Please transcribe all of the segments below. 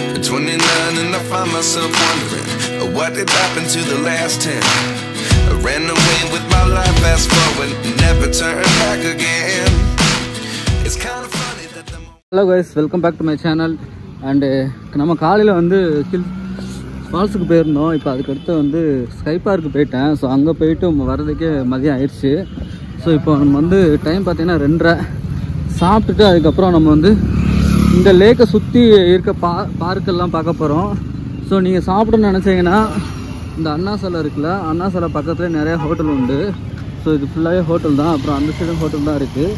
At 29 and I find myself wondering, what did happen to the last 10? I ran away with my life, fast forward, never turn back again. It's kind of funny that the Hello guys, welcome back to my channel. And நம்ம காலையில் வந்து ஃபால்ஸுக்கு போயிருந்தோம். இப்போ அதுக்கடுத்து வந்து sky park போயிட்டேன். So அங்கே போயிட்டு வர்றதுக்கே மதியம் ஆயிடுச்சு. ஸோ இப்போ நம்ம வந்து டைம் பார்த்தீங்கன்னா 2:30 சாப்பிட்டுட்டு அதுக்கப்புறம் நம்ம வந்து இந்த லேக்கை சுற்றி இருக்க பார்க்கெல்லாம் பார்க்க போகிறோம். ஸோ நீங்கள் சாப்பிடணும்னு நினச்சிங்கன்னா இந்த அண்ணா சிலை இருக்குல்ல, அண்ணா சிலை பக்கத்தில் நிறையா ஹோட்டல் உண்டு. ஸோ இது ஃபுல்லாகவே ஹோட்டல் தான். அப்புறம் அந்த சைடும் ஹோட்டல் தான் இருக்குது.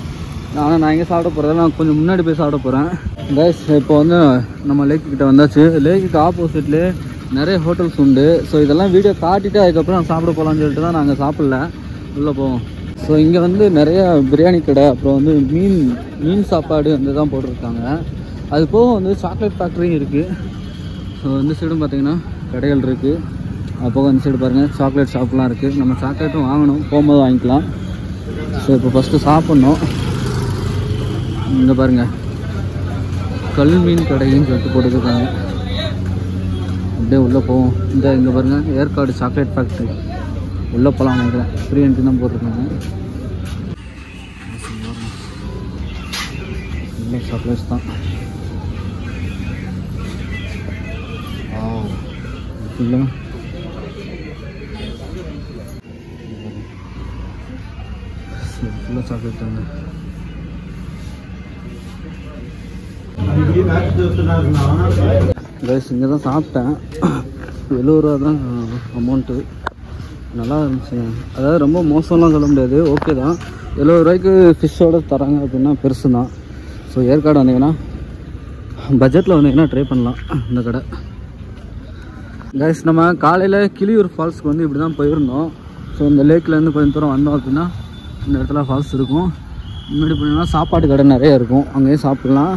ஆனால் நான் எங்கே சாப்பிட போகிறேன், நான் கொஞ்சம் முன்னாடி போய் சாப்பிட போகிறேன் கைஸ். இப்போ வந்து நம்ம லேக்கிட்ட வந்தாச்சு. லேக்குக்கு ஆப்போசிட்லேயே நிறைய ஹோட்டல்ஸ் உண்டு. ஸோ இதெல்லாம் வீடியோ காட்டிட்டு அதுக்கப்புறம் சாப்பிட போகலான்னு சொல்லிட்டு தான் நாங்கள் சாப்பிடல, உள்ளே போவோம். ஸோ இங்கே வந்து நிறைய பிரியாணி கடை, அப்புறம் வந்து மீன் சாப்பாடு வந்து தான் போட்டிருக்காங்க. அது போக வந்து சாக்லேட் ஃபேக்ட்ரியும் இருக்குது. ஸோ இந்த சைடும் பார்த்திங்கன்னா கடைகள் இருக்குது. அது போக இந்த சைடு பாருங்கள் சாக்லேட் ஷாப்லாம் இருக்குது. நம்ம சாக்லேட்டும் வாங்கணும், போகும்போது வாங்கிக்கலாம். ஸோ இப்போ ஃபஸ்ட்டு சாப்பிட்ணும். இங்கே பாருங்கள் கல் மீன் கடைன்னு சொல்லிட்டு போட்டுருக்காங்க. அப்படியே உள்ளே போவோம். இங்கே பாருங்கள் ஏற்காடு சாக்லேட் ஃபேக்ட்ரி, உள்ளே போகலாம் நினைக்கிறேன். ஃப்ரீ என்ட்ரி தான் போட்டிருக்காங்க. சாக்லேட்ஸ் தான் ஃபுல்லாக சாக்லேட் தாங்க. கைஸ் இங்கே தான் சாப்பிட்டேன். 70 ரூபா தான் அமௌண்ட்டு. நல்லா இருந்துச்சு. அதாவது ரொம்ப மோசம்லாம் சொல்ல முடியாது, ஓகே தான். 70 ரூபாய்க்கு ஃபிஷ்ஷோடு தராங்க அப்படின்னா பெருசு தான். ஸோ ஏற்காடு வந்தீங்கன்னா பட்ஜெட்டில் வந்தீங்கன்னா ட்ரை பண்ணலாம் இந்த கடை. கைஸ் நம்ம காலையில் கிளியூர் ஃபால்ஸ்க்கு வந்து இப்படி தான் போயிருந்தோம். ஸோ இந்த லேக்கிலேருந்து கொஞ்சம் தூரம் வந்தோம் அப்படின்னா இந்த இடத்துல ஃபால்ஸ் இருக்கும். முன்னாடி போனீங்கன்னா சாப்பாடு கடை நிறைய இருக்கும், அங்கேயும் சாப்பிட்லாம்.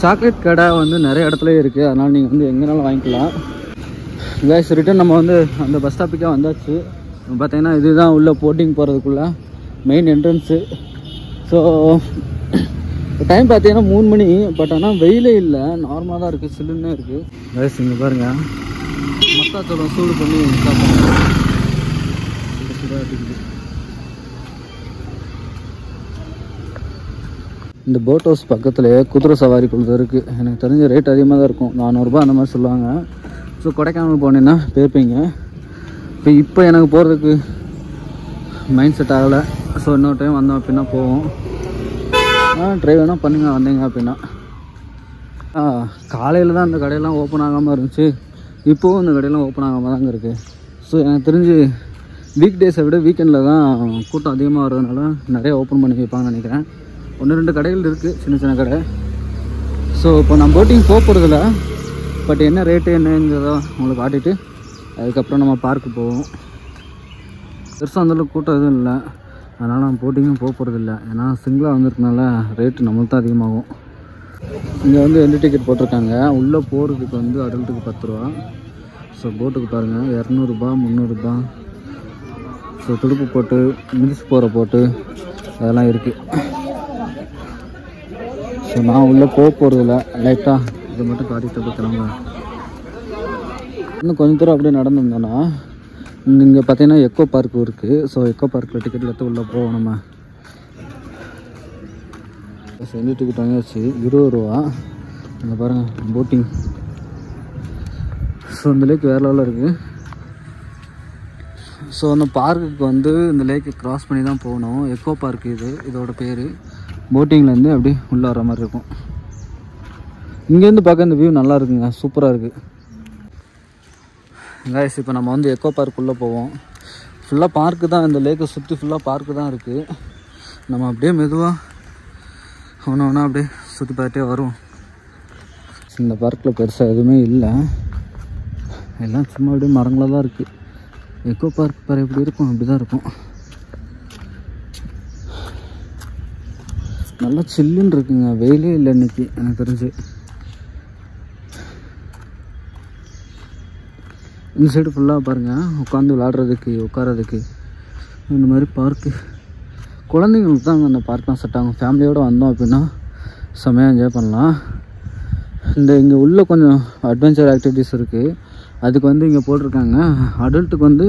சாக்லேட் கடை வந்து நிறைய இடத்துலையே இருக்குது, அதனால் நீங்கள் வந்து எங்கேனாலும் வாங்கிக்கலாம். கைஸ் ரிட்டன் நம்ம வந்து அந்த பஸ் ஸ்டாப்புக்கே வந்தாச்சு. பார்த்தீங்கன்னா இதுதான் உள்ளே போட்டிங் போகிறதுக்குள்ள மெயின் என்ட்ரன்ஸு. ஸோ டைம் பார்த்தீங்கன்னா 3 மணி. பட் ஆனால் வெயிலே இல்லை, நார்மலாக தான் இருக்குது, சில்லுன்னே இருக்குது. கைஸ் இங்கே பாருங்கள் மக்காச்சோளம் சூடு பண்ணி சாப்பிட்றோம். இந்த போட் ஹவுஸ் பக்கத்துலேயே குதிரை சவாரி குழுது இருக்குது. எனக்கு தெரிஞ்ச ரேட் அதிகமாக தான் இருக்கும், 400 ரூபா அந்த மாதிரி சொல்லுவாங்க. ஸோ கொடைக்கானல் போனீங்கன்னா பேப்பீங்க. இப்போ எனக்கு போகிறதுக்கு மைண்ட் செட் ஆகலை. ஸோ இன்னொரு டைம் வந்தோம் அப்படின்னா போவோம். ட்ரை வேணால் பண்ணுங்க வந்தீங்க அப்படின்னா. காலையில் தான் இந்த கடையெல்லாம் ஓப்பன் ஆகாமல் இருந்துச்சு, இப்போவும் இந்த கடையெல்லாம் ஓப்பன் ஆகாமல் தாங்க இருக்குது. ஸோ எனக்கு தெரிஞ்சு வீக் டேஸை விட வீக்கெண்டில் தான் கூட்டம் அதிகமாக வர்றதுனால நிறைய ஓப்பன் பண்ணி வைப்பாங்கன்னு நினைக்கிறேன். 1-2 கடைகள் இருக்குது, சின்ன சின்ன கடை. ஸோ இப்போ நான் போட்டிங் போகிறதில்ல, பட் என்ன ரேட்டு என்னங்கிறத உங்களுக்கு காட்டிட்டு அதுக்கப்புறம் நம்ம பார்க்கு போவோம். பெருசாக அந்தளவுக்கு கூட்டம் எதுவும் இல்லை, அதனால் நான் போட்டிங்கும் போகிறதில்ல. ஏன்னா சிங்கிளாக வந்திருக்கனால ரேட்டு நம்மளுக்கு தான் அதிகமாகும். இங்கே வந்து எந்த டிக்கெட் போட்டிருக்காங்க. உள்ளே போகிறதுக்கு வந்து அடல்ட்டுக்கு 10 ரூபா. ஸோ போட்டுக்கு பாருங்கள் 200 ரூபா 300 ரூபா. ஸோ துடுப்பு போட்டு மிதிச்சு போகிற போட்டு அதெல்லாம் இருக்குது. ஸோ நான் உள்ளே போகிறதில்ல, லைட்டாக இதை மட்டும் காட்டிட்டு போய் கிளம்புறேன். இன்னும் கொஞ்சம் தூரம் அப்படியே நடந்துருந்தோன்னா இங்கே பார்த்தீங்கன்னா எக்கோ பார்க்கும் இருக்குது. ஸோ எக்கோ பார்க்கில் டிக்கெட் எடுத்து உள்ளே போவோம் நம்ம. செஞ்சு டிக்கெட் வாங்கியாச்சு 20 ரூபா. இங்கே பாருங்கள் போட்டிங். ஸோ இந்த லேக் வேறு லெவலில் இருக்குது. ஸோ அந்த பார்க்குக்கு வந்து இந்த லேக்கை க்ராஸ் பண்ணி தான் போகணும். எக்கோ பார்க் இதோட பேர். போட்டிங்லேருந்து அப்படி உள்ளே வர மாதிரி இருக்கும். இங்கேருந்து பார்க்க இந்த வியூ நல்லா இருக்குங்க, சூப்பராக இருக்குது. கைஸ் இப்போ நம்ம வந்து எக்கோ பார்க்குள்ளே போவோம். ஃபுல்லாக பார்க்கு தான், இந்த லேக்கை சுற்றி ஃபுல்லாக பார்க்கு தான் இருக்குது. நம்ம அப்படியே மெதுவாக ஒன்று அப்படியே சுற்றி பார்த்துட்டே வரும். இந்த பார்க்கில் பெருசாக எதுவுமே இல்லை, எல்லாம் சும்மா அப்படியே மரங்களாக தான் இருக்குது. எக்கோ பார்க் பாரு எப்படி இருக்கும், அப்படி தான் இருக்கும். நல்லா சில்லுன்னு இருக்குங்க, வெயிலே இல்லை இன்றைக்கி எனக்கு தெரிஞ்சு. இந்த சைடு ஃபுல்லாக பாருங்கள் உட்காந்து விளாட்றதுக்கு உட்காரதுக்கு இந்த மாதிரி பார்க்கு. குழந்தைங்களுக்கு தான் அந்த பார்க்லாம் செட் ஆகும். ஃபேமிலியோடு வந்தோம் அப்படின்னா செம்மையாக என்ஜாய் பண்ணலாம். இங்கே உள்ள கொஞ்சம் அட்வென்ச்சர் ஆக்டிவிட்டீஸ் இருக்குது. அதுக்கு வந்து இங்கே போட்டிருக்காங்க. அடல்ட்டுக்கு வந்து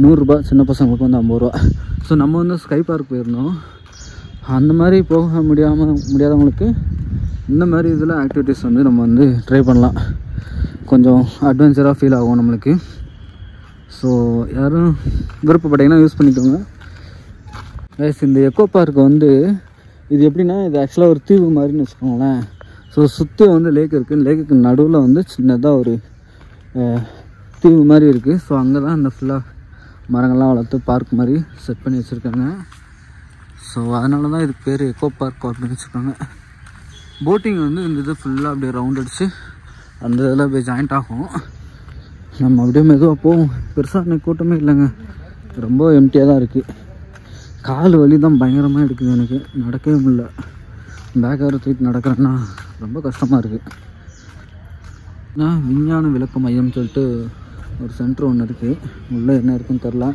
100 ரூபா, சின்ன பசங்களுக்கு வந்து 50 ரூபா. ஸோ நம்ம வந்து ஸ்கை பார்க் போயிருந்தோம். அந்த மாதிரி போக முடியாதவங்களுக்கு இந்த மாதிரி இதில் ஆக்டிவிட்டீஸ் வந்து நம்ம வந்து ட்ரை பண்ணலாம். கொஞ்சம் அட்வென்ச்சராக ஃபீல் ஆகும் நம்மளுக்கு. ஸோ யாரும் விருப்பப்பட்டீங்கன்னா யூஸ் பண்ணிக்கோங்க. இந்த எக்கோ பார்க் வந்து இது எப்படின்னா, இது ஆக்சுவலாக ஒரு தீவு மாதிரின்னு வச்சுக்கோங்களேன். ஸோ சுற்றி வந்து லேக் இருக்குது. லேக்குக்கு நடுவில் வந்து சின்னதாக ஒரு தீவு மாதிரி இருக்குது. ஸோ அங்கே தான் இந்த ஃபுல்லாக மரங்கள்லாம் வளர்த்து பார்க் மாதிரி செட் பண்ணி வச்சுருக்காங்க. ஸோ அதனால தான் இதுக்கு பேர் எக்கோ பார்க் அப்படின்னு வச்சுருக்காங்க. போட்டிங் வந்து இந்த இது ஃபுல்லாக அப்படியே ரவுண்ட் அடித்து அந்த இதில் அப்படியே ஜாயிண்ட் ஆகும். நம்ம அப்படியே மெதுவாக போவோம். பெருசாக அன்றைக்கி கூட்டமே இல்லைங்க, ரொம்ப எம்டியாக தான் இருக்குது. கால் வலி தான் பயங்கரமாக எடுக்குது எனக்கு, நடக்கவே முடியல. பேக் வேறு தூக்கிட்டு நடக்கிறேன்னா ரொம்ப கஷ்டமாக இருக்குது. விஞ்ஞான விளக்க மையம்னு சொல்லிட்டு ஒரு சென்டர் ஒன்று இருக்குது. உள்ளே என்ன இருக்குன்னு தெரில.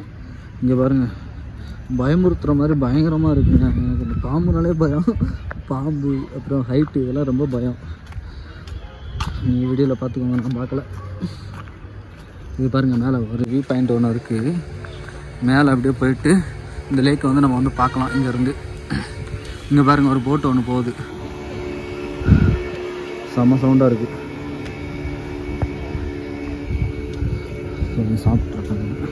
இங்கே பாருங்கள், பயமுறுத்துகிற மாதிரி பயங்கரமாக இருக்குங்க. எனக்கு இந்த பாம்புனாலே பயம். பாம்பு அப்புறம் ஹைட்டு இதெல்லாம் ரொம்ப பயம். நீங்கள் வீடியோவில் பார்த்துக்கோங்க, நான் பார்க்கல. இது பாருங்கள், மேலே ஒரு வியூ பாயிண்ட் ஒன்று இருக்குது. மேலே அப்படியே போயிட்டு இந்த லேக்கை வந்து நம்ம வந்து பார்க்கலாம் இங்கேருந்து. இங்கே பாருங்கள், ஒரு போட்டு ஒன்று போகுது. செம்ம சவுண்டாக இருக்குது. சாப்பிட்ருக்காங்க.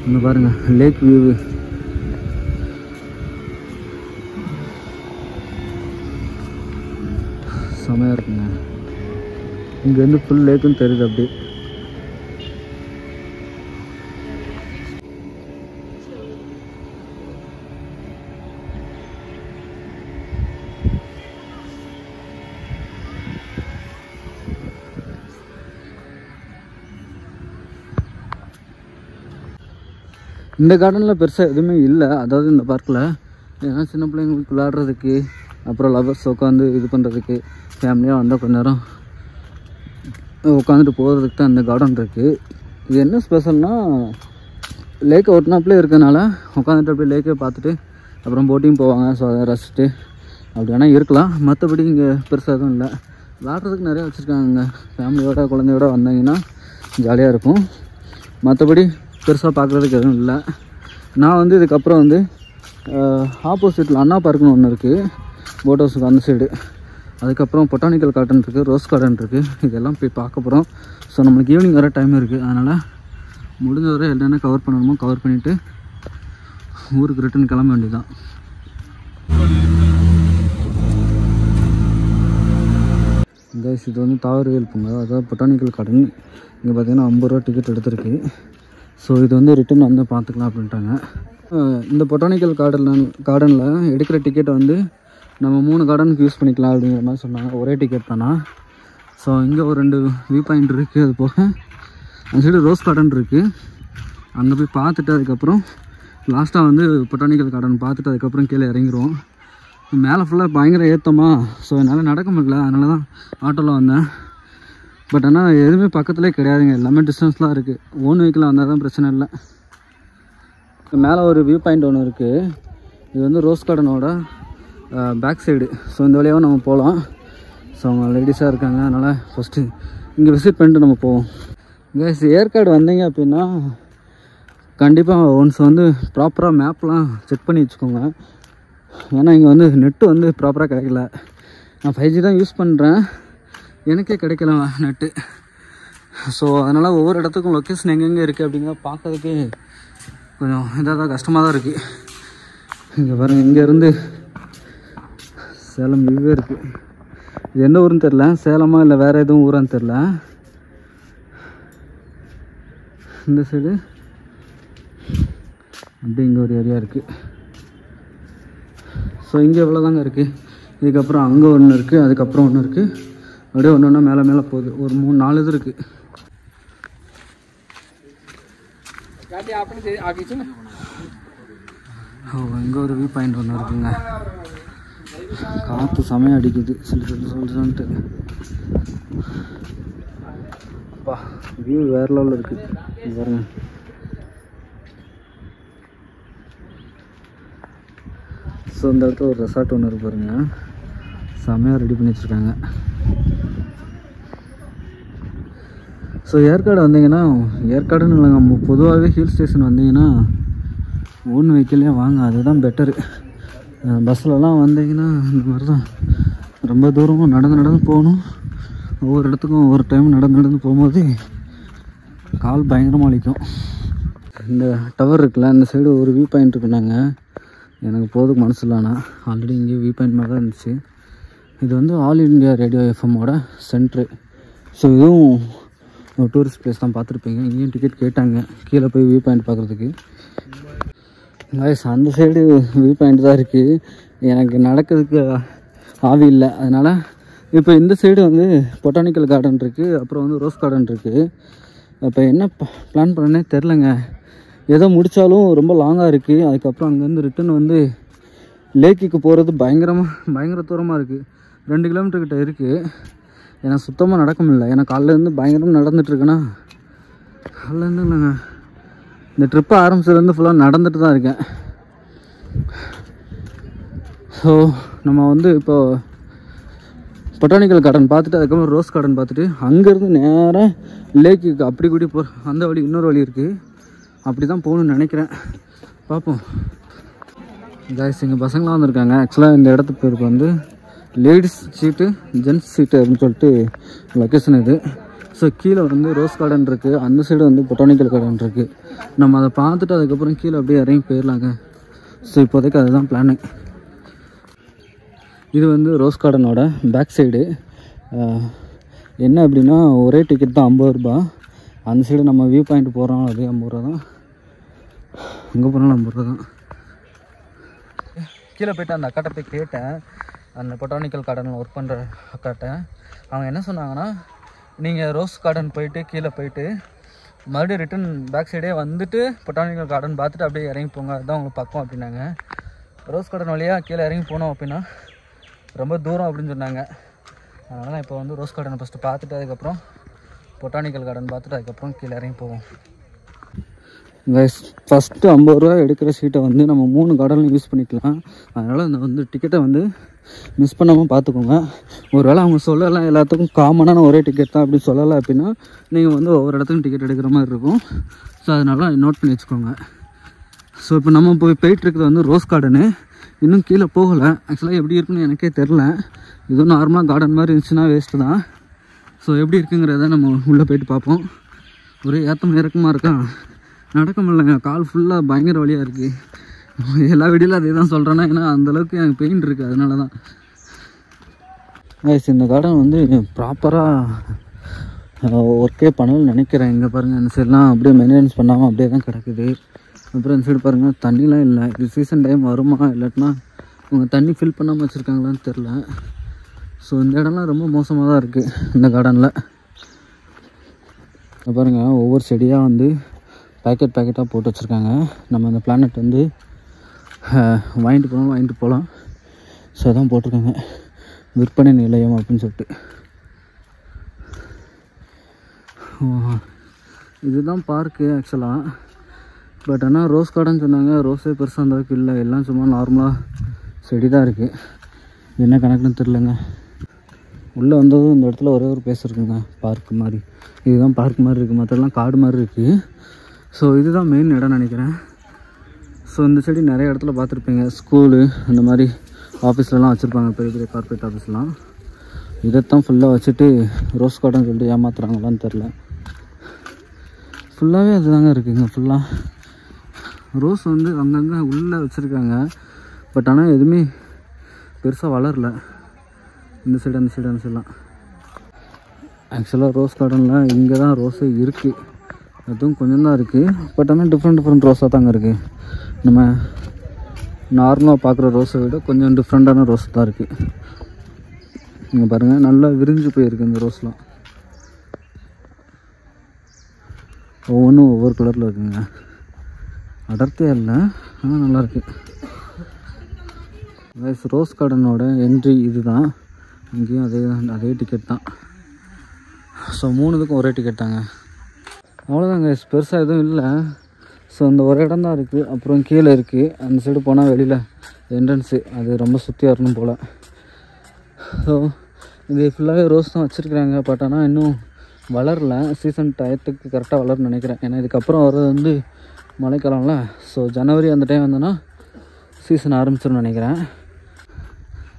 இங்கே பாருங்கள், லேக் வியூ. செமையாக இருக்குங்க. இங்கேருந்து ஃபுல் லேக்குன்னு தெரியுது அப்படியே. இந்த கார்டனில் பெருசாக எதுவுமே இல்லை, அதாவது இந்த பார்க்கில். ஏன்னா சின்ன பிள்ளைங்களுக்கு விளையாடுறதுக்கு, அப்புறம் லவர்ஸ் உட்காந்து இது பண்ணுறதுக்கு, ஃபேமிலியாக வந்தால் கொஞ்ச நேரம் உட்காந்துட்டு போகிறதுக்கு தான் இந்த கார்டன் இருக்குது. இது என்ன ஸ்பெஷல்னால், லேக்கை ஒட்டினாப்பிலே இருக்கிறதுனால உட்காந்துட்டு அப்படியே லேக்கை பார்த்துட்டு அப்புறம் போட்டிங் போவாங்க. ஸோ அதை ரசிச்சுட்டு அப்படி வேணால் இருக்கலாம். மற்றபடி இங்கே பெருசாக எதுவும் இல்லை. விளையாடுறதுக்கு நிறையா வச்சுருக்காங்க. ஃபேமிலியோட குழந்தையோட வந்தாங்கன்னா ஜாலியாக இருக்கும். மற்றபடி பெருசாக பார்க்குறதுக்கு எதுவும் இல்லை. நான் வந்து இதுக்கப்புறம் வந்து ஆப்போசிட்டில் அண்ணா பார்க்குன்னு ஒன்று இருக்குது, போட் ஹவுஸுக்கு அந்த சைடு. அதுக்கப்புறம் பொட்டானிக்கல் கார்டன் இருக்குது, ரோஸ் கார்டன் இருக்குது. இதெல்லாம் போய் பார்க்க போகிறோம். ஸோ நம்மளுக்கு ஈவினிங் வர டைம் இருக்குது. அதனால் முடிஞ்ச வரை என்னென்ன கவர் பண்ணணுமோ கவர் பண்ணிவிட்டு ஊருக்கு ரிட்டன் கிளம்ப வேண்டியதான். கைஸ், இது வந்து தாவரவியல் பூங்கா, அதாவது பொட்டானிக்கல் கார்டன். இங்கே பார்த்தீங்கன்னா 50 ரூபா டிக்கெட் எடுத்திருக்கு. ஸோ இது வந்து ரிட்டன் வந்து பார்த்துக்கலாம் அப்படின்ட்டாங்க. இந்த பொட்டானிக்கல் கார்டனில் எடுக்கிற டிக்கெட்டை வந்து நம்ம 3 கார்டனுக்கு யூஸ் பண்ணிக்கலாம் அப்படிங்கிற மாதிரி சொன்னாங்க. ஒரே டிக்கெட் தானா. ஸோ இங்கே ஒரு 2 வியூ பாயிண்ட் இருக்குது. அது போக அந்த சைடு ரோஸ் கார்டன் இருக்குது. அங்கே போய் பார்த்துட்டு அதுக்கப்புறம் லாஸ்ட்டாக வந்து பொட்டானிக்கல் கார்டன் பார்த்துட்டு அதுக்கப்புறம் கீழே இறங்கிடுவோம். மேலே ஃபுல்லாக பயங்கர ஏற்றமா. ஸோ என்னால் நடக்க முடியல, அதனால தான் ஆட்டோவில் வந்தேன். பட் ஆனால் எதுவுமே பக்கத்துலேயே கிடையாதுங்க, எல்லாமே டிஸ்டன்ஸ்லாம் இருக்குது. ஓன் வெஹிக்கில் வந்தால் தான் பிரச்சனை இல்லை. மேலே ஒரு வியூ பாயிண்ட் ஒன்று இருக்குது. இது வந்து ரோஸ் கார்டனோட பேக் சைடு. ஸோ இந்த வழியாகவும் நம்ம போகலாம். ஸோ அவங்க லேடிஸாக இருக்காங்க, அதனால் ஃபஸ்ட்டு இங்கே விசிட் பண்ணிட்டு நம்ம போவோம். கேஸ், ஏற்காடு வந்தீங்க அப்படின்னா கண்டிப்பாக ஒன்ஸ் வந்து ப்ராப்பராக மேப்லாம் செக் பண்ணி வச்சுக்கோங்க. ஏன்னா இங்கே வந்து நெட்டு வந்து ப்ராப்பராக கிடைக்கல. நான் 5G தான் யூஸ் பண்ணுறேன், எனக்கே கிடைக்கல நெட்டு. ஸோ அதனால் ஒவ்வொரு இடத்துக்கும் லொக்கேஷன் எங்கெங்கே இருக்குது அப்படிங்கிறத பார்க்கறதுக்கு கொஞ்சம் இதாக தான் கஷ்டமாக தான் இருக்குது. இங்கே பாருங்கள், இங்கேருந்து சேலம் வியூவே இருக்குது. இது எந்த ஊருன்னு தெரில, சேலமா இல்லை வேறு எதுவும் ஊரான்னு தெரில. இந்த சைடு அப்படி இங்கே ஒரு ஏரியா இருக்குது. ஸோ இங்கே எவ்வளோதாங்க இருக்குது. இதுக்கப்புறம் அங்கே ஒன்று இருக்குது, அதுக்கப்புறம் ஒன்று இருக்குது. அப்படியே ஒன்று ஒன்றா மேலே மேலே போகுது. ஒரு 3-4 இது இருக்குது. இங்கே ஒரு வியூ பாயிண்ட் ஒன்று இருக்குங்க. காற்று செமையாக அடிக்குது, சொல்லிட்டு அப்பா வியூ வேறு லெவலில் இருக்குது. பாருங்க, ஸோ இந்த இடத்துல ஒரு ரெசார்ட் ஒன்று இருக்கு பாருங்க, செமையாக ரெடி பண்ணி வச்சுருக்காங்க. ஸோ ஏற்காடு வந்தீங்கன்னா, ஏற்காடுன்னு இல்லைங்க, பொதுவாகவே ஹில் ஸ்டேஷன் வந்தீங்கன்னா ஓன் வெஹிக்கிள்லேயே வாங்க, அதுதான் பெட்டரு. பஸ்லலாம் வந்தீங்கன்னா இந்த மாதிரி தான் ரொம்ப தூரமும் நடந்து போகணும். ஒவ்வொரு இடத்துக்கும் ஒவ்வொரு டைம் நடந்து போகும்போது கால் பயங்கரமாக வலிக்கும். இந்த டவர் இருக்குல்ல, இந்த சைடு ஒரு வியூ பாயிண்ட் இருக்குனாங்க, எனக்கு போதுக்கு மனசு இல்லைண்ணா. ஆல்ரெடி இங்கே வியூ பாயிண்ட் மாதிரி தான் இருந்துச்சு. இது வந்து ஆல் இண்டியா ரேடியோ எஃப்எம்மோட சென்ட்ரு. ஸோ இதுவும் ஒரு டூரிஸ்ட் பிளேஸ் தான், பார்த்துருப்பீங்க. இங்கேயும் டிக்கெட் கேட்டாங்க கீழே போய் வியூ பாயிண்ட் பார்க்குறதுக்கு. அந்த சைடு வியூ பாயிண்ட் தான் இருக்குது, எனக்கு நடக்கிறதுக்கு ஆவி இல்லை. அதனால் இப்போ இந்த சைடு வந்து பொட்டானிக்கல் கார்டன் இருக்குது, அப்புறம் வந்து ரோஸ் கார்டன் இருக்குது. இப்போ என்ன பிளான் பண்ணனே தெரிலங்க. ஏதோ முடித்தாலும் ரொம்ப லாங்காக இருக்குது. அதுக்கப்புறம் அங்கேருந்து ரிட்டன் வந்து லேக்குக்கு போகிறது பயங்கர தூரமாக இருக்குது. 2 கிலோமீட்டர்கிட்ட இருக்குது. எனக்கு சுத்தமாக நடக்க முடியல. ஏன்னா காலையிலேருந்து பயங்கரமாக நடந்துகிட்ருக்கேன்னா, காலையிலேருந்து இல்லைங்க, இந்த ட்ரிப்பை ஆரம்பிச்சதுலேருந்து ஃபுல்லாக நடந்துட்டு தான் இருக்கேன். ஸோ நம்ம வந்து இப்போது பொட்டானிக்கல் கார்டன் பார்த்துட்டு அதுக்கப்புறம் ரோஸ் கார்டன் பார்த்துட்டு அங்கேருந்து நேராக லேக்குக்கு அப்படி கூடி அந்த வழி, இன்னொரு வழி இருக்குது, அப்படி தான் போகணுன்னு நினைக்கிறேன். பார்ப்போம். கைஸ், இங்கே பசங்களாம் வந்திருக்காங்க. ஆக்சுவலாக இந்த இடத்து பேருக்கு வந்து லேடிஸ் சீட்டு, ஜென்ட்ஸ் சீட்டு அப்படின்னு சொல்லிட்டு லொக்கேஷன் இது. ஸோ கீழே வந்து ரோஸ் கார்டன் இருக்குது, அந்த சைடு வந்து பொட்டானிக்கல் கார்டன் இருக்குது. நம்ம அதை பார்த்துட்டு அதுக்கப்புறம் கீழே அப்படியே இறங்கி போயிடலாங்க. ஸோ இப்போதைக்கு அதுதான் பிளானு. இது வந்து ரோஸ் கார்டனோட பேக் சைடு. என்ன அப்படின்னா ஒரே டிக்கெட் தான் 50 ரூபா. அந்த சைடு நம்ம வியூ பாயிண்ட் போகிறோம், அதே 50 ரூபா தான். அங்கே போனாலும் 50 ரூபா தான். கீழே போய்ட்டு அந்த அக்காட்ட போய் கேட்டேன், அந்த பொட்டானிக்கல் கார்டனில் ஒர்க் பண்ணுற அக்காட்ட. அவங்க என்ன சொன்னாங்கன்னா, நீங்கள் ரோஸ் கார்டன் போயிட்டு கீழே போயிட்டு மறுபடியும் ரிட்டன் பேக் சைடே வந்துட்டு பொட்டானிக்கல் கார்டன் பார்த்துட்டு அப்படியே இறங்கி போங்க, அதுதான் உங்களுக்கு பக்கம் அப்படின்னாங்க. ரோஸ் கார்டன் வழியாக கீழே இறங்கி போனோம் அப்படின்னா ரொம்ப தூரம் அப்படின்னு சொன்னாங்க. அதனால் இப்போ வந்து ரோஸ் கார்டனை ஃபஸ்ட்டு பார்த்துட்டு அதுக்கப்புறம் பொட்டானிக்கல் கார்டன் பார்த்துட்டு அதுக்கப்புறம் கீழே இறங்கி போவோம். கைஸ், ஃபஸ்ட்டு 50 ரூபா எடுக்கிற சீட்டை வந்து நம்ம 3 கார்டன்லையும் யூஸ் பண்ணிக்கலாம். அதனால் இந்த வந்து டிக்கெட்டை வந்து மிஸ் பண்ணாமல் பார்த்துக்கோங்க. ஒரு வேளை அவங்க சொல்லலாம் எல்லாத்துக்கும் காமனான ஒரே டிக்கெட் தான் அப்படின்னு சொல்லலை அப்படின்னா நீங்கள் வந்து ஒவ்வொரு இடத்துக்கும் டிக்கெட் எடுக்கிற மாதிரி இருக்கும். ஸோ அதனால் நோட் பண்ணி வச்சுக்கோங்க. ஸோ இப்போ நம்ம போயிட்டுருக்குது வந்து ரோஸ் கார்டனு. இன்னும் கீழே போகலை. ஆக்சுவலாக எப்படி இருக்குன்னு எனக்கே தெரில. இதுவும் நார்மலாக கார்டன் மாதிரி இருந்துச்சுன்னா வேஸ்ட்டு தான். ஸோ எப்படி இருக்குங்கிறத நம்ம உள்ளே போயிட்டு பார்ப்போம். ஒரே ஏத்தம் இறக்கமாக இருக்கா, நடக்க முடியலங்க, கால் ஃபுல்லாக பயங்கர வலியாக இருக்குது. எல்லா வீடியோவில் அதே தான் சொல்கிறேன்னா, ஏன்னா அந்தளவுக்கு எனக்கு பெயின் இருக்குது, அதனால தான். இந்த கார்டன் வந்து ப்ராப்பராக ஒர்க்கே பண்ணணும்னு நினைக்கிறேன். இங்கே பாருங்கள், இந்த சைட்லாம் அப்படியே மெயின்டெனன்ஸ் பண்ணாமல் அப்படியே தான் கிடக்குது. அப்புறம் இந்த சைடு பாருங்கள், தண்ணிலாம் இல்லை. இது சீசன் டைம் வருமா இல்லாட்டினா அவங்க தண்ணி ஃபில் பண்ணாமல் வச்சுருக்காங்களான்னு தெரில. ஸோ இந்த இடம்லாம் ரொம்ப மோசமாக தான் இருக்குது இந்த கார்டனில். பாருங்கள், ஒவ்வொரு செடியாக வந்து பேக்கெட்டாக போட்டு வச்சுருக்காங்க. நம்ம அந்த பிளானட் வந்து வாங்கிட்டு போகலாம். ஸோ அதான் போட்டிருக்காங்க, விற்பனை நிலையம் அப்படின்னு சொல்லிட்டு. இதுதான் பார்க்கு ஆக்சுவலாக. பட் ஆனால் ரோஸ் கார்டன் சொன்னாங்க, ரோஸே பெருசாக அந்தளவுக்கு இல்லை, எல்லாம் சும்மா நார்மலாக செடி தான் இருக்குது. என்ன கணக்குன்னு தெரிலங்க. உள்ளே வந்ததும் இந்த இடத்துல ஒரே ஒரு பிளேஸ் இருக்குங்க, பார்க்கு மாதிரி. இதுதான் பார்க் மாதிரி இருக்குது, மற்றெல்லாம் காடு மாதிரி இருக்குது. ஸோ இதுதான் மெயின் இடம் நினைக்கிறேன். ஸோ இந்த செடி நிறைய இடத்துல பார்த்துருப்பீங்க, ஸ்கூலு அந்த மாதிரி ஆஃபீஸ்லலாம் வச்சுருப்பாங்க, பெரிய பெரிய கார்பரேட் ஆஃபீஸ்லாம். இதைத்தான் ஃபுல்லாக வச்சுட்டு ரோஸ் கார்டன் சொல்லிட்டு ஏமாத்துறாங்களான்னு தெரில. ஃபுல்லாகவே அதுதாங்க இருக்குங்க. ஃபுல்லாக ரோஸ் வந்து அங்கங்கே உள்ளே வச்சுருக்காங்க. பட் ஆனால் எதுவுமே பெருசாக வளரல. இந்த சைடு அந்த சைடெலாம் ஆக்சுவலாக ரோஸ் கார்டனில் இங்கே தான் ரோஸே இருக்குது. அதுவும் கொஞ்சம் தான் இருக்குது. பட் ஆனால் டிஃப்ரெண்ட் ரோஸாக தாங்க இருக்குது. நம்ம நார்மலாக பார்க்குற ரோஸை விட கொஞ்சம் டிஃப்ரெண்ட்டான ரோஸ் தான் இருக்குது. இங்கே பாருங்கள், நல்லா விரிஞ்சு போயிருக்கு இந்த ரோஸ்லாம். ஒவ்வொன்றும் ஒவ்வொரு கலரில் இருக்குங்க. அடர்த்தியாக இல்லை, ஆனால் நல்லாயிருக்கு. ரோஸ் கார்டனோட என்ட்ரி இது தான். இங்கேயும் அதே டிக்கெட் தான். ஸோ 3க்கும் ஒரே டிக்கெட் தாங்க. அவ்வளோதாங்க, பெருசாக எதுவும் இல்லை. ஸோ அந்த ஒரு இடம் தான் இருக்குது. அப்புறம் கீழே இருக்குது, அந்த சைடு போனால் வெளியில் என்ட்ரன்ஸு, அது ரொம்ப சுற்றி வரணும் போல். ஸோ இது ஃபுல்லாகவே ரோஸ் தான் வச்சுருக்குறாங்க. பட் ஆனால் இன்னும் வளரல. சீசன் டயத்துக்கு கரெக்டாக வளரும்னு நினைக்கிறேன். ஏன்னா இதுக்கப்புறம் வர்றது வந்து மழைக்காலம்ல. ஸோ ஜனவரி அந்த டைம் வந்தோன்னா சீசன் ஆரம்பிச்சிடும் நினைக்கிறேன்.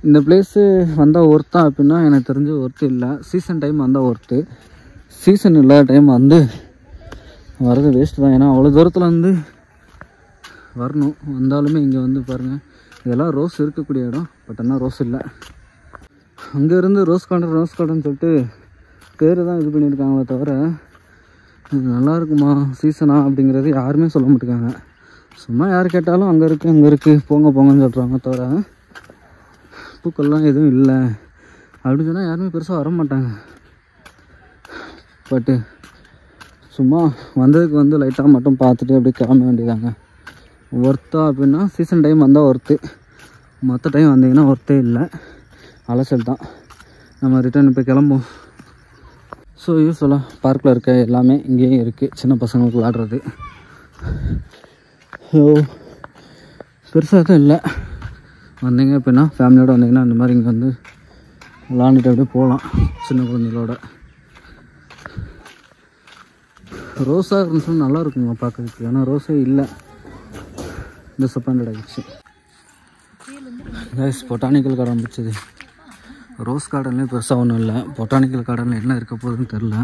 இந்த பிளேஸு வந்தால் ஒர்த்தா அப்படின்னா எனக்கு தெரிஞ்சு ஒர்த்து இல்லை. சீசன் டைம் வந்தால் ஒர்த்து, சீசன் இல்லாத டைம் வந்து வர்றது வேஸ்ட்டு தான். ஏன்னா அவ்வளோ தூரத்தில் வந்து வரணும். வந்தாலுமே இங்கே வந்து பாருங்கள், இதெல்லாம் ரோஸ் இருக்கக்கூடிய இடம். பட் ஆனால் ரோஸ் இல்லை. அங்கேருந்து ரோஸ் கார்டன் சொல்லிட்டு பேர் தான் இது பண்ணியிருக்காங்களே தவிர நல்லா இருக்குமா சீசனா அப்படிங்கிறது யாருமே சொல்ல மாட்டேங்காங்க. சும்மா யார் கேட்டாலும் அங்கே இருக்குது போங்கன்னு சொல்கிறாங்க தவிர பூக்கள்லாம் எதுவும் இல்லை அப்படின்னு சொன்னால் யாருமே பெருசாக வர மாட்டாங்க. பட்டு சும்மா வந்ததுக்கு வந்து லைட்டாக மட்டும் பார்த்துட்டு அப்படியே கிளம்ப வேண்டியதாங்க. ஒர்த்தா அப்படின்னா சீசன் டைம் வந்தால் ஒர்த்து, மற்ற டைம் வந்தீங்கன்னா ஒர்த்தே இல்லை, அலசல் தான். நம்ம ரிட்டர்ன் இப்போ கிளம்பும். ஸோ யூஸ்வலாக பார்க்கில் இருக்க எல்லாமே இங்கேயும் இருக்குது, சின்ன பசங்களுக்கு விளாடுறது. ஸோ பெருசாக தான் இல்லை. வந்தீங்க அப்படின்னா ஃபேமிலியோடு வந்தீங்கன்னா இந்த மாதிரி இங்கே வந்து விளாண்டுட்டு அப்படியே போகலாம் சின்ன குழந்தைகளோட. ரோஸாக இருந்துச்சுன்னா நல்லா இருக்குங்க பார்க்குறதுக்கு. ஆனால் ரோஸே இல்லை, டிசப்பாயிண்டட் ஆகிடுச்சு. கைஸ் பொட்டானிக்கல் கார்டன் பிடிச்சது. ரோஸ் கார்டன்லேயும் பெருசாக ஒன்றும் இல்லை. பொட்டானிக்கல் கார்டனில் என்ன இருக்க போகுதுன்னு தெரில.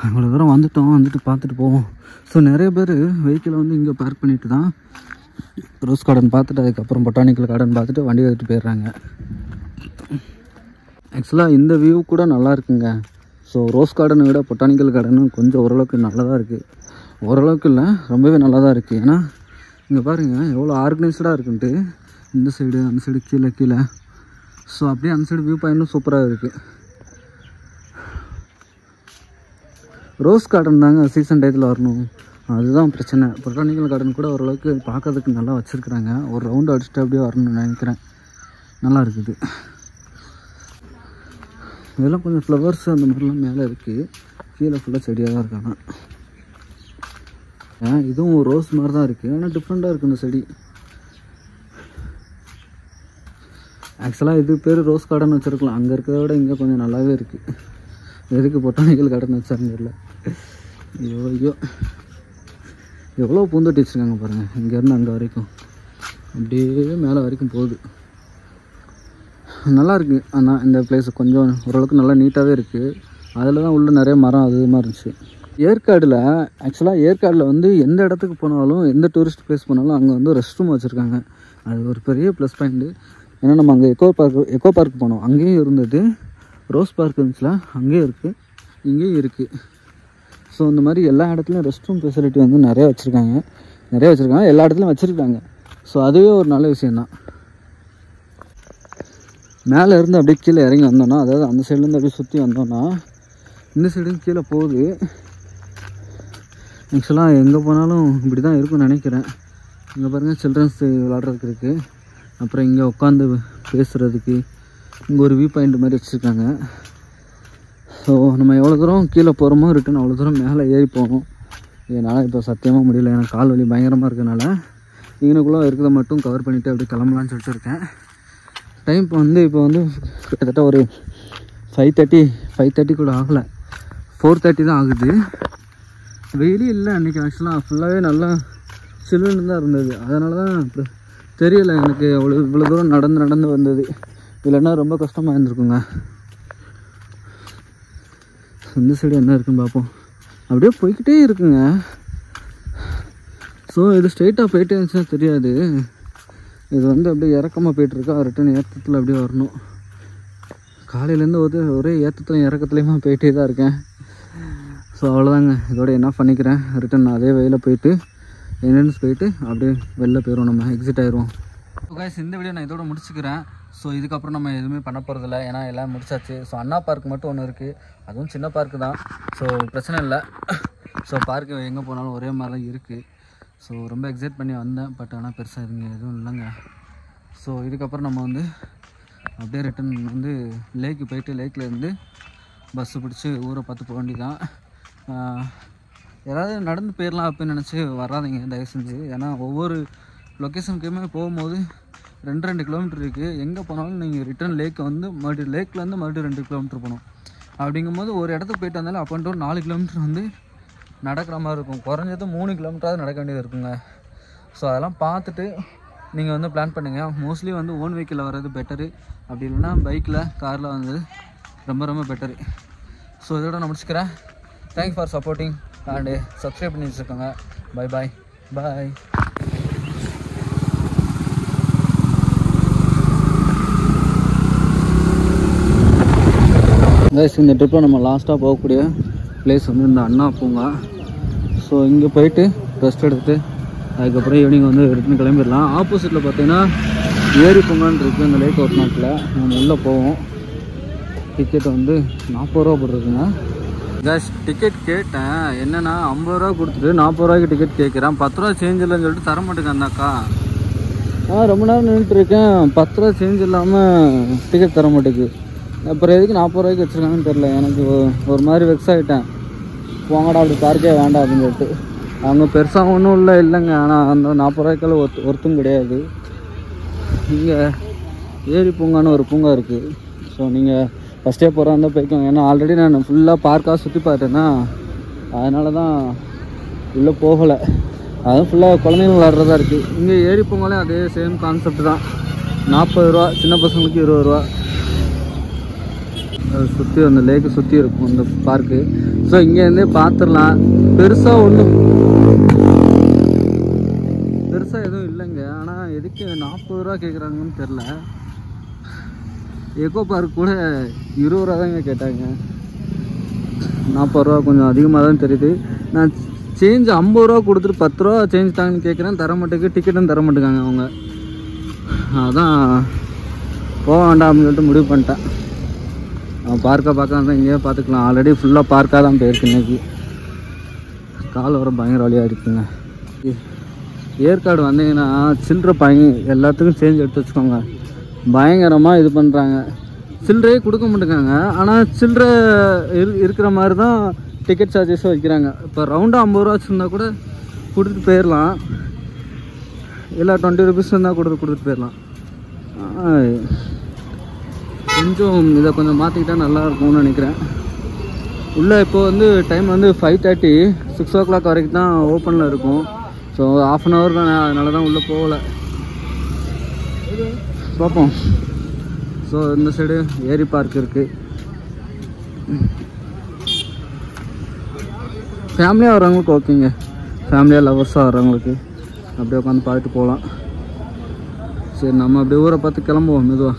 அவ்வளோ தூரம் வந்துட்டு பார்த்துட்டு போவோம். ஸோ நிறைய பேர் வெஹிக்கிளை வந்து இங்கே பார்க் பண்ணிட்டு தான் ரோஸ் கார்டன் பார்த்துட்டு அதுக்கப்புறம் பொட்டானிக்கல் கார்டன் பார்த்துட்டு வண்டி எடுத்துகிட்டு போயிடுறாங்க. ஆக்சுவலாக இந்த வியூ கூட நல்லா இருக்குங்க. ஸோ ரோஸ் கார்டனை விட பொட்டானிக்கல் கார்டனும் கொஞ்சம் ஓரளவுக்கு நல்லா தான் இருக்குது. ஓரளவுக்கு இல்லை, ரொம்பவே நல்லா தான் இருக்குது. ஏன்னா இங்கே பாருங்கள் எவ்வளோ ஆர்கனைஸ்டாக இருக்குன்ட்டு. இந்த சைடு அந்த சைடு கீழே ஸோ அப்படியே அந்த சைடு வியூ பாயிண்ட்டும் சூப்பராக இருக்குது. ரோஸ் கார்டன் தாங்க சீசன் டயத்தில் வரணும், அதுதான் பிரச்சனை. பொட்டானிக்கல் கார்டன் கூட ஓரளவுக்கு பார்க்கறதுக்கு நல்லா வச்சுருக்குறாங்க. ஒரு ரவுண்டு அடிச்சுட்டு அப்படியே வரணும்னு நினைக்கிறேன். நல்லா இருக்குது. இதெல்லாம் கொஞ்சம் ஃப்ளவர்ஸ் அந்த மாதிரிலாம் மேலே இருக்குது, கீழே ஃபுல்லாக செடியாக தான் இருக்காங்க. இதுவும் ரோஸ் மாதிரி தான் இருக்குது, ஆனால் டிஃப்ரெண்ட்டாக இருக்குது இந்த செடி. ஆக்சுவலாக இது பேர் ரோஸ் கார்டன் வச்சுருக்கலாம். அங்கே இருக்கிறத விட இங்கே கொஞ்சம் நல்லாவே இருக்குது. எதுக்கு பொட்டானிக்கல் கார்டன் வச்சாங்க இல்லை. ஐயோ எவ்வளோ பூந்தொட்டி வச்சுருக்காங்க பாருங்கள். இங்கேருந்து அங்கே வரைக்கும் அப்படியே மேலே வரைக்கும் போகுது. நல்லா இருக்குது. ஆனால் இந்த பிளேஸ் கொஞ்சம் ஓரளவுக்கு நல்லா நீட்டாகவே இருக்குது. அதில் தான் உள்ள நிறைய மரம் அது மாதிரி இருந்துச்சு. ஏற்காடில் வந்து எந்த இடத்துக்கு போனாலும், எந்த டூரிஸ்ட் பிளேஸ் போனாலும் அங்கே வந்து ரெஸ்ட் ரூம் வச்சுருக்காங்க. அது ஒரு பெரிய ப்ளஸ் பாயிண்ட்டு. ஏன்னா நம்ம அங்கே எக்கோ பார்க் போனோம், அங்கேயும் இருந்தது. ரோஸ் பார்க் இருந்துச்சுல, அங்கேயும் இருக்குது, இங்கேயும் இருக்குது. ஸோ இந்த மாதிரி எல்லா இடத்துலையும் ரெஸ்ட் ரூம் ஃபெசிலிட்டி வந்து நிறையா வச்சுருக்காங்க. எல்லா இடத்துலையும் வச்சுருக்காங்க. ஸோ அதுவே ஒரு நல்ல விஷயந்தான். மேலே இருந்து அப்படியே கீழே இறங்கி வந்தோன்னா, அதாவது அந்த சைட்லேருந்து அப்படியே சுற்றி வந்தோன்னா இந்த சைடும் கீழே போகுது. ஆக்சுவலாக எங்கே போனாலும் இப்படி தான் இருக்கும்னு நினைக்கிறேன். இங்கே பாருங்கள் சில்ட்ரன்ஸ் விளாட்றதுக்கு இருக்குது. அப்புறம் இங்கே உட்காந்து பேசுகிறதுக்கு இங்கே ஒரு வியூ பாயிண்ட் மாதிரி வச்சுருக்காங்க. ஸோ நம்ம எவ்வளோ தூரம் கீழே போகிறோமோ ரிட்டன் அவ்வளோ தூரம் மேலே ஏறி போகணும். இதனால் இப்போ சத்தியமாக முடியல, ஏன்னா கால் வலி பயங்கரமாக இருக்கிறதுனால இங்கனுக்குள்ளே இருக்கிறத மட்டும் கவர் பண்ணிவிட்டு அப்படியே கிளம்பலான்னு சொல்லிட்டு இருக்கேன். டைம் இப்போ வந்து கிட்டத்தட்ட ஒரு 5:30 கூட ஆகலை, 4:30 தான் ஆகுது. வெயிலே இல்லை அன்றைக்கி. ஆக்சுவலாக ஃபுல்லாகவே நல்லா சில்லுன்னு தான் இருந்தது. அதனால தான் தெரியலை எனக்கு இவ்வளோ தூரம் நடந்து வந்தது. இல்லைன்னா ரொம்ப கஷ்டமாக இருந்திருக்குங்க. இந்த சைடு என்ன இருக்குன்னு பார்ப்போம். அப்படியே போய்கிட்டே இருக்குங்க. ஸோ இது ஸ்ட்ரெயிட்டாக போயிட்டே இருந்துச்சுன்னா தெரியாது. இது வந்து அப்படியே இறக்கமாக போய்ட்டுருக்கா, ரிட்டன் ஏற்றத்தில் அப்படியே வரணும். காலையிலேருந்து ஒரே ஏற்றத்துலையும் இறக்கத்துலையுமா போயிட்டே தான் இருக்கேன். ஸோ அவ்வளோதாங்க, இதோட என்ன பண்ணிக்கிறேன். ரிட்டன் அதே வழியில் போயிட்டு என்ட்ரன்ஸ் போயிட்டு அப்படியே வெளில போயிடுவோம், நம்ம எக்ஸிட் ஆயிடுவோம். கைஸ் இந்த வீடியோ நான் இதோட முடிச்சுக்கிறேன். ஸோ இதுக்கப்புறம் நம்ம எதுவுமே பண்ண போகிறதில்ல, ஏன்னா எல்லாம் முடிச்சாச்சு. ஸோ அண்ணா பார்க் மட்டும் ஒன்று இருக்குது, அதுவும் சின்ன பார்க்கு தான். ஸோ பிரச்சனை இல்லை. ஸோ பார்க்கு எங்கே போனாலும் ஒரே மாதிரி தான் இருக்குது. ஸோ ரொம்ப எக்ஸைட் பண்ணி வந்தேன், பட் ஆனால் பெருசாக எதுவும் இல்லைங்க. ஸோ இதுக்கப்புறம் நம்ம வந்து அப்படியே ரிட்டன் வந்து லேக்கு போயிட்டு லேக்லேருந்து பஸ்ஸு பிடிச்சி ஊரை பார்த்து போக வேண்டியதான். யாராவது நடந்து போயிடலாம் அப்படின்னு நினச்சி வராதிங்க தயவு செஞ்சு. ஏன்னா ஒவ்வொரு லொக்கேஷனுக்குமே போகும்போது 2 கிலோமீட்டர் இருக்குது. எங்கே போனாலும் நீங்கள் ரிட்டன் லேக்கை வந்து மறுபடியும் லேக்லேருந்து மறுபடியும் 2 கிலோமீட்டர் போகணும். அப்படிங்கும்போது ஒரு இடத்துக்கு போயிட்டு வந்தாலும் அப் அண்ட் டவுன் 4 கிலோமீட்டர் வந்து நடக்கிற மாதிரி இருக்கும். குறைஞ்சது 3 கிலோமீட்டராவது நடக்க வேண்டியது இருக்குங்க. ஸோ அதெல்லாம் பார்த்துட்டு நீங்கள் வந்து பிளான் பண்ணுங்கள். மோஸ்ட்லி வந்து ஓன் வெஹிக்கிளில் வர்றது பெட்டரு, அப்படி இல்லைன்னா பைக்கில் காரில் வந்து ரொம்ப ரொம்ப பெட்டரு. ஸோ இதோட நான் முடிச்சுக்கிறேன். Thanks for supporting and subscribe பண்ணி வச்சுருக்கோங்க. பை பாய் பாய். கைஸ், இந்த ட்ரிப்பில் நம்ம லாஸ்ட்டாக போகக்கூடிய பிளேஸ் வந்து இந்த அண்ணா பூங்கா. ஸோ இங்கே போயிட்டு ரெஸ்ட் எடுத்துகிட்டு அதுக்கப்புறம் ஈவினிங் வந்து ரிட்டன் கிளம்பிடலாம். ஆப்போசிட்டில் பார்த்தீங்கன்னா ஏரி பூங்கான்னு இருக்குது. இந்த லேக் ஒரு நாட்டில் நம்ம உள்ளே போவோம். டிக்கெட் வந்து 40 ரூபா போட்டுருக்குங்க. கைஸ், டிக்கெட் கேட்டேன். என்னென்னா 50 ரூபா கொடுத்துட்டு 40 ரூபாய்க்கு டிக்கெட் கேட்குறேன். 10 ரூபா சேஞ்ச் இல்லைன்னு சொல்லிட்டு தர மாட்டேங்க அந்தாக்கா. ரொம்ப நேரம் நின்றுட்டுருக்கேன், 10 ரூபா சேஞ்ச் இல்லாமல் டிக்கெட் தர மாட்டேங்குது. அப்புறம் எதுக்கு 40 ரூபாய்க்கு வச்சுருக்காங்கன்னு தெரில. எனக்கு ஒரு மாதிரி வெக்ஸ் ஆகிட்டேன். போங்கடா, அப்படி பார்க்கே வேண்டாம் அப்படின்னு சொல்லிட்டு. அவங்க பெருசாக ஒன்றும் இல்லைங்க. ஆனால் அந்த 40 ரூபாய்க்கெல்லாம் ஒருத்தும் கிடையாது. இங்கே ஏரி பூங்கான்னு ஒரு பூங்கா இருக்குது. ஸோ நீங்கள் ஃபஸ்ட்டே போகிறா இருந்தால் போய்க்கோங்க. ஏன்னா ஆல்ரெடி நான் ஃபுல்லாக பார்க்காக சுற்றி பார்த்தேன்னா அதனால தான் உள்ளே போகலை. அதுவும் ஃபுல்லாக குழந்தைங்க விளாட்றதா இருக்குது. இங்கே ஏரி பூங்காலே அதே சேம் கான்செப்ட் தான். 40 ரூபா, சின்ன பசங்களுக்கு 20 ரூபா. அது சுற்றி அந்த லேக்கு சுற்றி இருக்கும் இந்த பார்க்கு. ஸோ இங்கேருந்தே பார்த்துடலாம். பெருசாக எதுவும் இல்லைங்க. ஆனால் எதுக்கு 40 ரூபா கேட்குறாங்கன்னு தெரில. எக்கோ பார்க் கூட 20 ரூபா தாங்க கேட்டாங்க. 40 ரூபா கொஞ்சம் அதிகமாக தான் தெரியுது. நான் சேஞ்ச் 50 ரூபா கொடுத்துட்டு 10 ரூபா சேஞ்ச் தாங்கன்னு கேட்குறேன். தர மாட்டேங்க, டிக்கெட்டும் தர மாட்டேங்காங்க அவங்க. அதான் போக வேண்டாம் அப்படின்னு சொல்லிட்டு முடிவு பண்ணிட்டேன். பார்க்காக பார்க்கலாம், இங்கேயே பார்த்துக்கலாம். ஆல்ரெடி ஃபுல்லாக பார்க்காக தான் போயிருக்கு. இன்றைக்கி கால் வர பயங்கர வழியாக இருக்குங்க. ஏற்காடு வந்தீங்கன்னா சில்லறை எல்லாத்துக்கும் சேஞ்ச் எடுத்து வச்சுக்கோங்க. பயங்கரமாக இது பண்ணுறாங்க. சில்லறையே கொடுக்க மாட்டேங்காங்க. ஆனால் சில்லறை இருக்கிற மாதிரி தான் டிக்கெட் சார்ஜஸும் வைக்கிறாங்க. இப்போ ரவுண்டாக 50 ரூபா வச்சுருந்தா கூட கொடுத்துட்டு போயிடலாம். இல்லை 20 ருபீஸ் இருந்தால் கொடுத்துட்டு போயிடலாம். கொஞ்சம் இதை கொஞ்சம் மாற்றிக்கிட்டா நல்லாயிருக்கும்னு நினைக்கிறேன். உள்ளே இப்போது வந்து டைம் வந்து 5:30, 6 o'clock வரைக்கும் தான் ஓப்பனில் இருக்கும். ஸோ ½ an hour தானே, அதனால தான் உள்ளே போகலை. பார்ப்போம். ஸோ இந்த சைடு ஏரி பார்க் இருக்குது. ஃபேமிலியாக வரவங்களுக்கு ஓகேங்க. ஃபேமிலியாக லவர்ஸாக வரவங்களுக்கு அப்படியே உட்காந்து பார்த்துட்டு போகலாம். சரி, நம்ம அப்படியே ஊரை பார்த்து கிளம்புவோம் மெதுவாக.